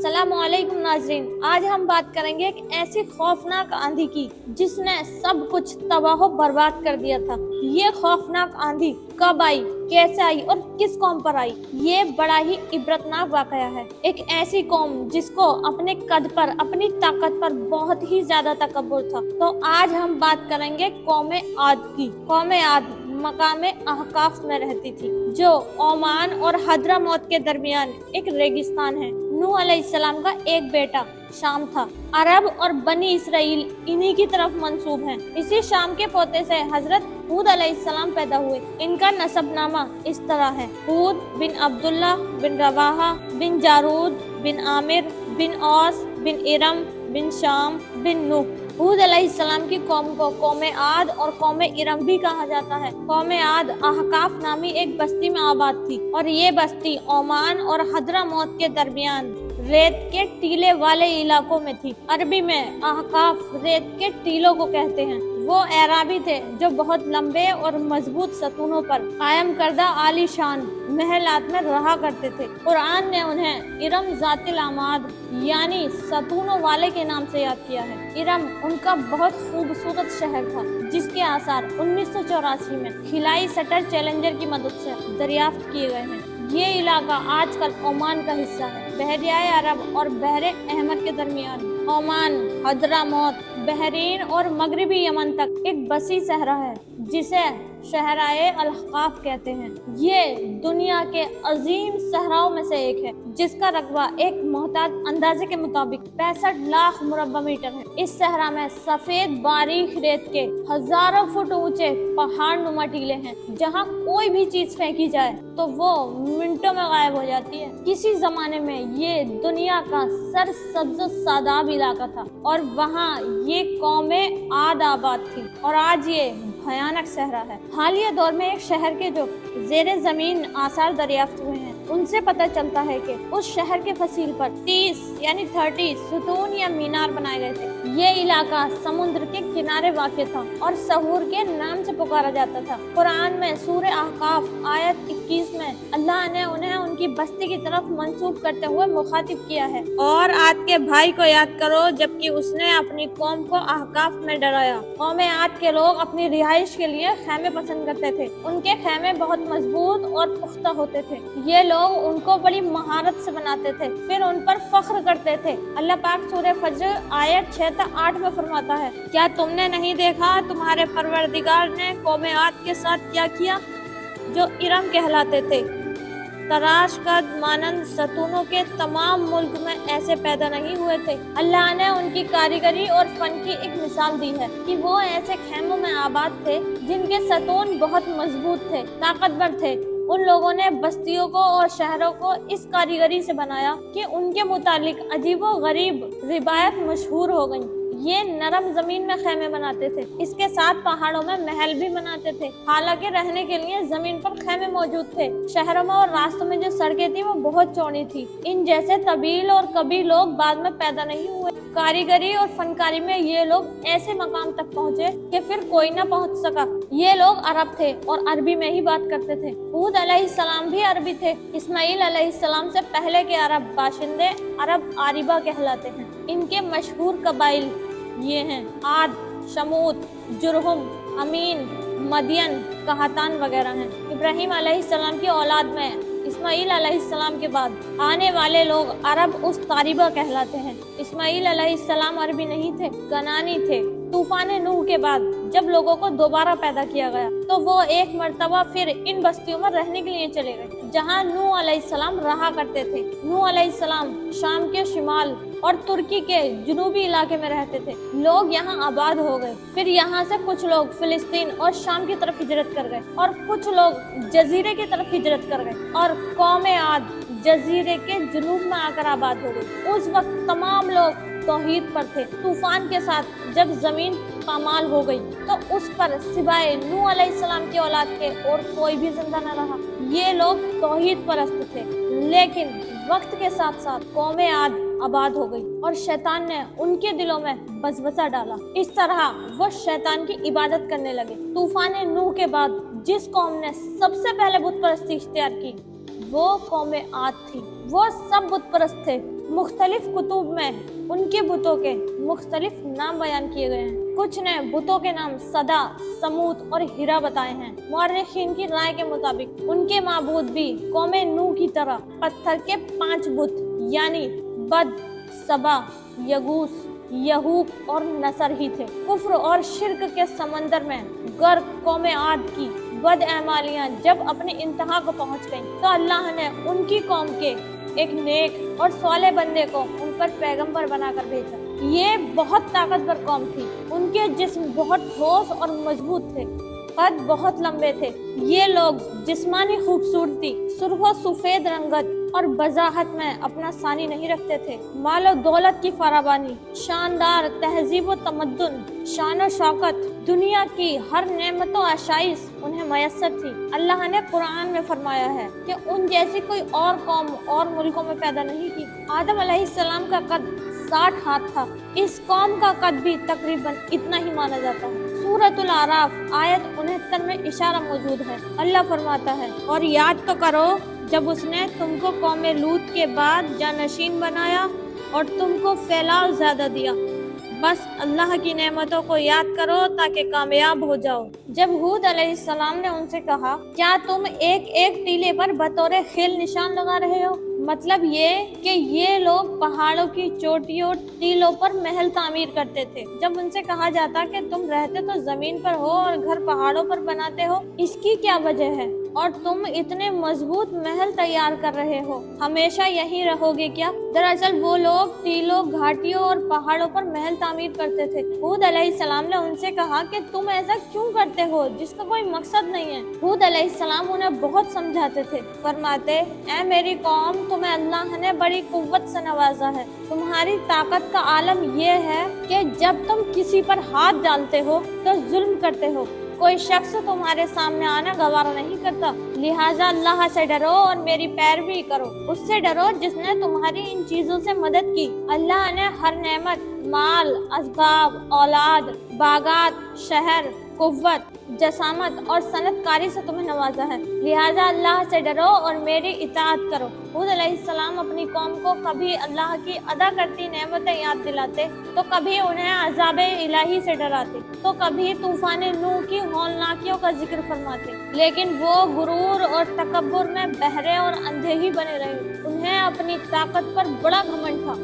अस्सलाम वालेकुम नाजरीन, आज हम बात करेंगे एक ऐसी खौफनाक आंधी की जिसने सब कुछ तबाह बर्बाद कर दिया था। ये खौफनाक आंधी कब आई, कैसे आई और किस कौम पर आई, ये बड़ा ही इबरतनाक वाकया है। एक ऐसी कौम जिसको अपने कद पर, अपनी ताकत पर बहुत ही ज्यादा तकब्बुर था। तो आज हम बात करेंगे कौमे आद की। कौमे आद मकामे अहकाफ में रहती थी, जो ओमान और हद्रामौत के दरमियान एक रेगिस्तान है। नूह अलैहिस्सलाम का एक बेटा शाम था। अरब और बनी इसराइल इन्हीं की तरफ मंसूब हैं। इसी शाम के पोते से हजरत हूद अलैहिस्सलाम पैदा हुए। इनका नसबनामा इस तरह है: हूद बिन अब्दुल्ला बिन रवाहा बिन जारूद बिन आमिर बिन औस बिन इरम बिन शाम बिन नूह। हूद अलैहिस्सलाम की कौम को कौमे आद और कौमे इरम भी कहा जाता है। कौमे आद अहकाफ नामी एक बस्ती में आबाद थी और ये बस्ती ओमान और हद्रामौत के दरमियान रेत के टीले वाले इलाकों में थी। अरबी में अहकाफ रेत के टीलों को कहते हैं। वो एराबी थे जो बहुत लंबे और मजबूत सतूनों पर कायम करदा आलीशान महलात में रहा करते थे। कुरान ने उन्हें इरम जातिल आमाद यानी सतूनों वाले के नाम से याद किया है। इरम उनका बहुत खूबसूरत शहर था जिसके आसार 1984 में खिलाई सटर चैलेंजर की मदद से दरियाफ्त किए गए हैं। ये इलाका आजकल ओमान का हिस्सा है। बहरियाए अरब और बहरे अहमद के दरमियान ओमान, हद्रामौत, बहरीन और मगरबी यमन तक एक बसी सहरा है जिसे शहराए अल-अहकाफ कहते हैं। ये दुनिया के अजीम सहराओं में से एक है जिसका रकबा एक मोहताज अंदाजे के मुताबिक 65 लाख मुरब्बा मीटर है। इस सहरा में सफेद बारीक रेत के हजारों फुट ऊंचे पहाड़ नुमा टीले हैं जहाँ कोई भी चीज फेंकी जाए तो वो मिनटों में गायब हो जाती है। किसी जमाने में ये दुनिया का सरसब्ज सादाब इलाका था और वहाँ ये कौमें आद आबाद थी और आज ये भयानक सहरा है। हालिया दौर में एक शहर के जो जेरे जमीन आसार दरियाफ्त हुए हैं उनसे पता चलता है कि उस शहर के फसील पर 30 यानी 30 सुतून या मीनार बनाए गए थे। ये इलाका समुद्र के किनारे वाक़ था और सहूर के नाम से पुकारा जाता था। कुरान में सूरह अहकाफ आयत 21 में अल्लाह ने उन्हें उनकी बस्ती की तरफ मंसूब करते हुए मुखातिब किया है। और आद के भाई को याद करो जबकि उसने अपनी कौम को अहकाफ में डराया। कौम आद के लोग अपनी रिहाइश के लिए खैमे पसंद करते थे। उनके खैमे बहुत मजबूत और पुख्ता होते थे। ये लोग उनको बड़ी महारत से बनाते थे, फिर उन पर फख्र करते थे। अल्लाह पाक सूरह फज्र आयत 6-8 में फरमाता है, क्या तुमने नहीं देखा तुम्हारे परवरदिगार ने कौमे आद के साथ क्या किया जो इरम कहलाते थे। तराश कद मानंद सतूनों के तमाम मुल्क में ऐसे पैदा नहीं हुए थे। अल्लाह ने उनकी कारीगरी और फन की एक मिसाल दी है कि वो ऐसे खैमों में आबाद थे जिनके सतून बहुत मजबूत थे, ताकतवर थे। उन लोगों ने बस्तियों को और शहरों को इस कारीगरी से बनाया कि उनके मुतालिक अजीबो गरीब रिवायत मशहूर हो गई। ये नरम जमीन में खैमे बनाते थे, इसके साथ पहाड़ों में महल भी बनाते थे। हालांकि रहने के लिए जमीन पर खैमे मौजूद थे। शहरों में और रास्तों में जो सड़कें थी वो बहुत चौड़ी थी। इन जैसे तबील और कबीर लोग बाद में पैदा नहीं हुए। कारीगरी और फनकारी में ये लोग ऐसे मकाम तक पहुँचे कि फिर कोई ना पहुँच सका। ये लोग अरब थे और अरबी में ही बात करते थे। हूद अलैहिस्सलाम भी अरबी थे। इस्माइल अलैहिस्सलाम से पहले के अरब बाशिंदे अरब आरिबा कहलाते हैं। इनके मशहूर कबाइल ये हैं: आद, शमूद, जुरहुम, अमीन, मदियन, कहतान वगैरह हैं। इब्राहिम अलैहिस्सलाम की औलाद में इस्माइल अलैहिस्सलाम के बाद आने वाले लोग अरब उस तारिबा कहलाते हैं। इस्माइल अलैहिस्सलाम अरबी नहीं थे, कनानी थे। तूफान नूह के बाद जब लोगों को दोबारा पैदा किया गया तो वो एक मर्तबा फिर इन बस्तियों में रहने के लिए चले गए जहाँ नूह अलैहिस्सलाम रहा करते थे। नूह अलैहिस्सलाम शाम के शिमाल और तुर्की के जुनूबी इलाके में रहते थे। लोग यहाँ आबाद हो गए। फिर यहाँ से कुछ लोग फिलिस्तीन और शाम की तरफ हिजरत कर गए और कुछ लोग जजीरे की तरफ हिजरत कर गए और कौमे आद जजीरे के जुनूब में आकर आबाद हो गई। उस वक्त तमाम लोग तौहीद पर थे। तूफान के साथ जब जमीन पामाल हो गई तो उस पर सिवाय नूह अलैहिस्सलाम की औलाद के और कोई भी जिंदा न रहा। ये लोग तौहीद परस्त थे, लेकिन वक्त के साथ साथ कौमे आद आबाद हो गई और शैतान ने उनके दिलों में बसवसा डाला। इस तरह वो शैतान की इबादत करने लगे। तूफान नूह के बाद जिस कौम ने सबसे पहले बुत परस्ती इख्तियार की वो कौमे आद थी। वो सब बुत परस्त थे, मुख्तलिफ कुतुब में उनके बुतों के मुख्तलिफ नाम बयान किए गए हैं। कुछ ने बुतों के नाम सदा, समूद और हिरा बताए हैं। मुअर्रिखीन की राय के मुताबिक उनके माबूद भी कौमे नूह की तरह पत्थर के 5 बुत यानी बद, सबा, यगूस, यहूक और नसर ही थे। कुफ्र और शिर्क के समंदर में गर्क कौमे आद की बदअमालियां जब अपनी इंतहा को पहुंच गईं, तो अल्लाह ने उनकी कौम के एक नेक और सौले बंदे को उन पर पैगंबर बनाकर भेजा। ये बहुत ताकतवर कौम थी। उनके जिस्म बहुत ठोस और मजबूत थे, कद बहुत लंबे थे। ये लोग जिस्मानी खूबसूरती, सुर्ख सफेद रंगत और बजाहत में अपना सानी नहीं रखते थे। मालो दौलत की फरावानी, शानदार तहजीब व तमद्दुन, शान और शौकत, दुनिया की हर नेमत व आशाइश उन्हें मयस्सर थी। अल्लाह ने कुरान में फरमाया है कि उन जैसी कोई और कौम और मुल्कों में पैदा नहीं की। आदम अलैहिस्सलाम का कद 60 हाथ था। इस कौम का कद भी तकरीबन इतना ही माना जाता है। सूरतुल आराफ आयत 69 में इशारा मौजूद है। अल्लाह फरमाता है, और याद तो करो जब उसने तुमको कौमे लूत के बाद जानशीन बनाया और तुमको फैलाव ज्यादा दिया। बस अल्लाह की नेमतों को याद करो ताकि कामयाब हो जाओ। जब हूद अलैहिस्सलाम ने उनसे कहा, क्या तुम एक एक टीले पर बतौर खेल निशान लगा रहे हो? मतलब ये कि ये लोग पहाड़ों की चोटियों टीलों पर महल तामीर करते थे। जब उनसे कहा जाता कि तुम रहते तो जमीन पर हो और घर पहाड़ों पर बनाते हो, इसकी क्या वजह है? और तुम इतने मजबूत महल तैयार कर रहे हो, हमेशा यहीं रहोगे क्या? दरअसल वो लोग टीलों, घाटियों और पहाड़ों पर महल तामीर करते थे। हूद अलैहिस्सलाम ने उनसे कहा कि तुम ऐसा क्यों करते हो जिसका कोई मकसद नहीं है। हूद अलैहिस्सलाम उन्हें बहुत समझाते थे, फरमाते, ऐ मेरी कौम, तुम्हें अल्लाह ने बड़ी कुव्वत से नवाजा है। तुम्हारी ताकत का आलम ये है कि जब तुम किसी पर हाथ डालते हो तो जुल्म करते हो। कोई शख्स तुम्हारे सामने आना गवारा नहीं करता। लिहाजा अल्लाह से डरो और मेरी पैरवी करो। उससे डरो जिसने तुम्हारी इन चीजों से मदद की। अल्लाह ने हर नेमत, माल, असबाब, औलाद, बागात, शहर, कुव्वत, जसामत और सनतकारी से तुम्हें नवाजा है। लिहाजा अल्लाह से डरो और मेरी इताअत करो। हूद अलैहिस्सलाम अपनी कौम को कभी अल्लाह की अदा करती नेमतें याद दिलाते, तो कभी उन्हें अज़ाब इलाही से डराते, तो कभी तूफान नूह की हौलनाकियों का जिक्र फरमाते। लेकिन वो गुरूर और तकब्बुर में बहरे और अंधे ही बने रहे। उन्हें अपनी ताकत पर बड़ा घमंड था,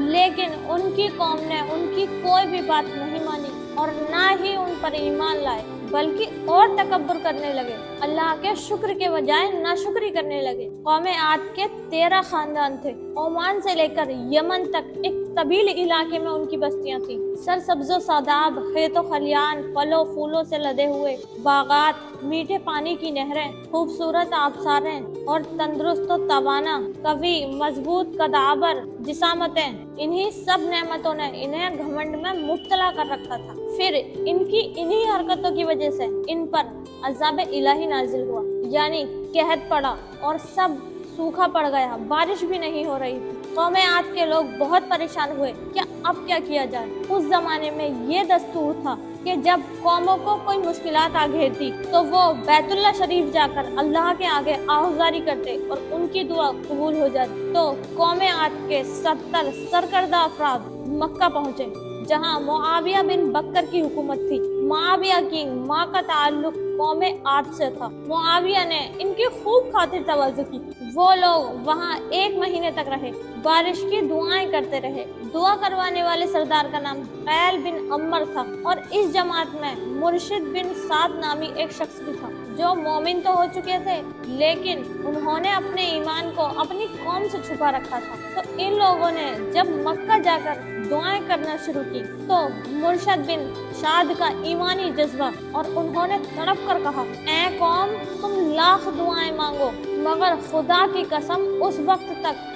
लेकिन उनकी कौम ने उनकी कोई भी बात नहीं मानी और ना ही उन पर ईमान लाए, बल्कि और तकब्बुर करने लगे। अल्लाह के शुक्र के बजाय नाशुक्री करने लगे। कौमे आद के 13 खानदान थे। ओमान से लेकर यमन तक एक तबील इलाके में उनकी बस्तियां थी। सरसब्जो सादाब, खेतो खलियान, फलों फूलों से लदे हुए बागात, मीठे पानी की नहरें, खूबसूरत आबसारें और तंदुरुस्त तवाना, कवि, मजबूत कदावर, जिसामतें, इन्हीं सब नेमतों ने इन्हें घमंड में मुब्तला कर रखा था। फिर इनकी इन्हीं हरकतों की वजह से इन पर अज़ाब इलाही नाजिल हुआ, यानी कहत पड़ा और सब सूखा पड़ गया। बारिश भी नहीं हो रही थी। कौमे आद के लोग बहुत परेशान हुए कि अब क्या किया जाए। उस जमाने में ये दस्तूर था कि जब कौमों को कोई मुश्किलात आ घेरती तो वो बैतुल्लाह शरीफ जाकर अल्लाह के आगे आहुजारी करते और उनकी दुआ कबूल हो जाती। तो कौमे आद के 70 सरकर्दा अफराद मक्का पहुँचे, जहाँ मुआविया बिन बकर की हुकूमत थी। मुआविया की माँ का ताल्लुक कौमे आद से था। मुआविया ने इनकी खूब खातिर तवज्जो की। वो लोग वहाँ 1 महीने तक रहे, बारिश की दुआएं करते रहे। दुआ करवाने वाले सरदार का नाम कैल बिन अम्मर था और इस जमात में मुर्शिद बिन साद नामी एक शख्स भी था, जो मोमिन तो हो चुके थे, लेकिन उन्होंने अपने ईमान को अपनी कौम से छुपा रखा था। तो इन लोगों ने जब मक्का जाकर दुआएं करना शुरू की तो मुर्शिद बिन साद का ईमानी जज्बा और उन्होंने तड़प कर कहा, ऐ कौम, तुम लाख दुआएं मांगो मगर खुदा की कसम उस वक्त तक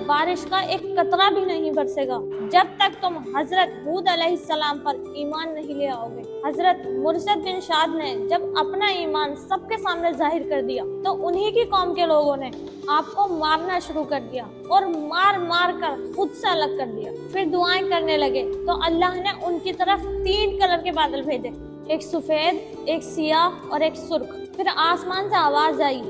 बारिश का एक कतरा भी नहीं बरसेगा जब तक तुम हजरत हूद अलैहिस्सलाम पर ईमान नहीं ले आओगे। हजरत मुर्शिद बिन साद ने जब अपना ईमान सबके सामने जाहिर कर दिया तो उन्हीं की कौम के लोगों ने आपको मारना शुरू कर दिया और मार मार कर खुद से अलग कर दिया। फिर दुआएं करने लगे तो अल्लाह ने उनकी तरफ 3 कलर के बादल भेजे, एक सफेद, एक सियाह और एक सुर्ख। फिर आसमान से आवाज आई,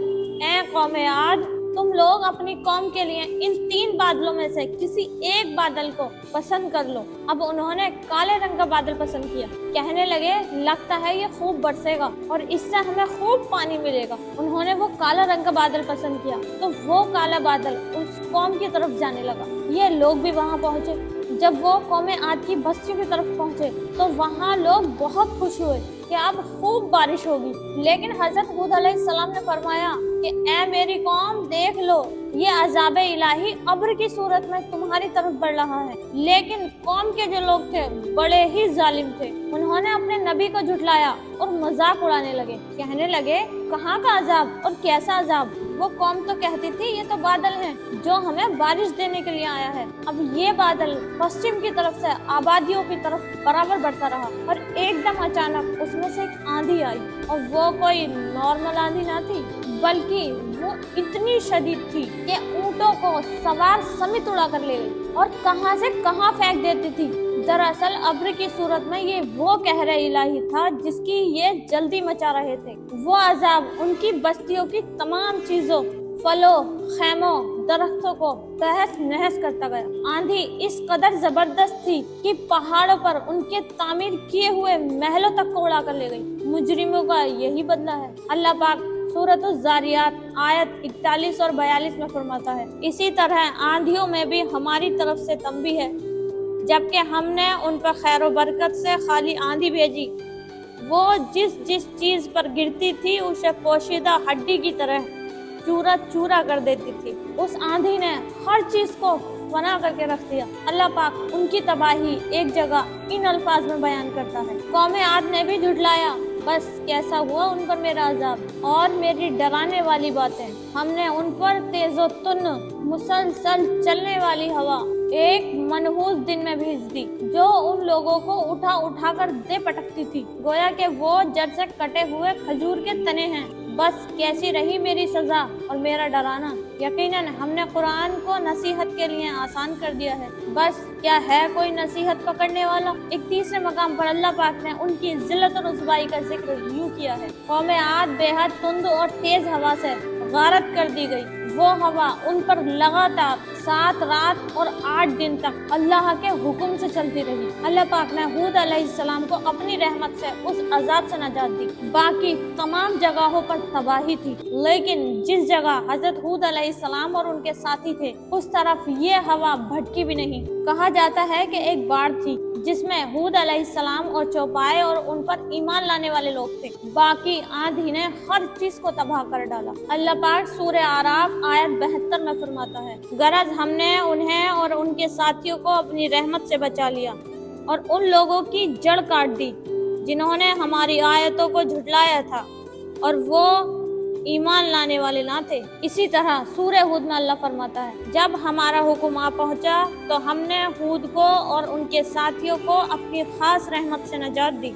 ऐ कौमे आद, तुम लोग अपनी कौम के लिए इन 3 बादलों में से किसी एक बादल को पसंद कर लो। अब उन्होंने काले रंग का बादल पसंद किया। कहने लगे, लगता है ये खूब बरसेगा और इससे हमें खूब पानी मिलेगा। उन्होंने वो काला रंग का बादल पसंद किया तो वो काला बादल उस कौम की तरफ जाने लगा। ये लोग भी वहां पहुंचे। जब वो कौमे आद की बस्तियों की तरफ पहुंचे तो वहां लोग बहुत खुश हुए कि अब खूब बारिश होगी। लेकिन हजरत हूद अलैहिस्सलाम ने फरमाया कि ए मेरी कौम, देख लो, ये अजाब इलाही अब्र की सूरत में तुम्हारी तरफ बढ़ रहा है। लेकिन कौम के जो लोग थे बड़े ही जालिम थे। उन्होंने अपने नबी को झुठलाया और मजाक उड़ाने लगे। कहने लगे, कहाँ का अजाब और कैसा अजाब? वो कौम तो कहती थी ये तो बादल है जो हमें बारिश देने के लिए आया है। अब ये बादल पश्चिम की तरफ से आबादियों की तरफ बराबर बढ़ता रहा और एकदम अचानक उसमें से एक आंधी आई। और वो कोई नॉर्मल आंधी ना थी, बल्कि वो इतनी शदीद थी कि ऊंटों को सवार समेत उड़ा कर ले गई और कहां से कहां फेंक देती थी। दरअसल अब्र की सूरत में ये वो कहर इलाही था जिसकी ये जल्दी मचा रहे थे। वो अजाब उनकी बस्तियों की तमाम चीजों, फलों, खेमों, दरख्तों को तहस नहस करता गया। आंधी इस कदर जबरदस्त थी कि पहाड़ों पर उनके तामीर किए हुए महलों तक को उड़ा कर ले गई। मुजरिमों का यही बदला है। अल्लाह पाक सूरत ज़ारियात आयत 41 और 42 में फरमाता है, इसी तरह आंधियों में भी हमारी तरफ से तंबीह है, जबकि हमने उन पर खैर व बरकत से खाली आंधी भेजी। वो जिस जिस चीज पर गिरती थी उसे पोशीदा हड्डी की तरह चूरा चूरा कर देती थी। उस आंधी ने हर चीज को फना करके रख दिया। अल्लाह पाक उनकी तबाही एक जगह इन अल्फाज में बयान करता है, कौमे आद ने भी झुठलाया, बस कैसा हुआ उन पर मेरा अजाब और मेरी डराने वाली बातें। हमने उन पर तेजो तुन मुसलसल चलने वाली हवा एक मनहूस दिन में भेज दी जो उन लोगों को उठा उठा कर दे पटकती थी, गोया कि वो जड़ से कटे हुए खजूर के तने हैं। बस कैसी रही मेरी सजा और मेरा डराना। यकीनन हमने कुरान को नसीहत के लिए आसान कर दिया है, बस क्या है कोई नसीहत पकड़ने वाला। एक तीसरे मकाम पर अल्लाह पाक ने उनकी जिल्लत और रुसवाई का जिक्र यूं किया है, कौमे आद बेहद तुंद और तेज हवा से गारत कर दी गई। वो हवा उन पर लगातार 7 रात और 8 दिन तक अल्लाह के हुक्म से चलती रही। अल्लाह पाक ने हूद अलैहिस्सलाम को अपनी रहमत से उस अजाब से नजात दी। बाकी तमाम जगहों पर तबाही थी, लेकिन जिस जगह हजरत हूद अलैहिस्सलाम और उनके साथी थे उस तरफ ये हवा भटकी भी नहीं। कहा जाता है कि एक बाढ़ थी जिसमें हूद अलैहिस्सलाम और चौपाए और उन पर ईमान लाने वाले लोग थे। बाकी आंधी ने हर चीज को तबाह कर डाला। अल्लाह पाक सूरह आराफ आयत 72 में फरमाता है, गरज हमने उन्हें और उनके साथियों को अपनी रहमत से बचा लिया और उन लोगों की जड़ काट दी जिन्होंने हमारी आयतों को झुठलाया था और वो ईमान लाने वाले ना थे। इसी तरह सूरह हूद में अल्लाह फरमाता है, जब हमारा हुक्म आ पहुंचा तो हमने हूद को और उनके साथियों को अपनी खास रहमत से नजात दी।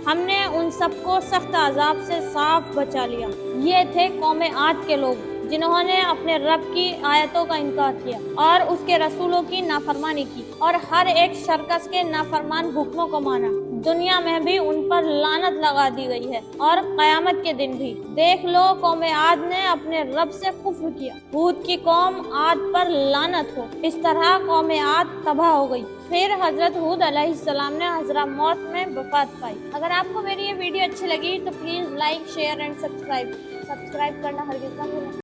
हमने उन सबको सख्त अजाब से साफ बचा लिया। ये थे कौमे आद के लोग जिन्होंने अपने रब की आयतों का इनकार किया और उसके रसूलों की नाफरमानी की और हर एक शरकस के नाफरमान हुक्मों को माना। दुनिया में भी उन पर लानत लगा दी गई है और कयामत के दिन भी। देख लो, कौमे आद ने अपने रब से कुफ्र किया, हूद की कौम आद पर लानत हो। इस तरह कौमे आद तबाह हो गई। फिर हजरत हूद अलैहिस्सलाम ने हजरा मौत में वफात पाई। अगर आपको मेरी ये वीडियो अच्छी लगी तो please like, share and subscribe करना हरगिज़ ना भूलें।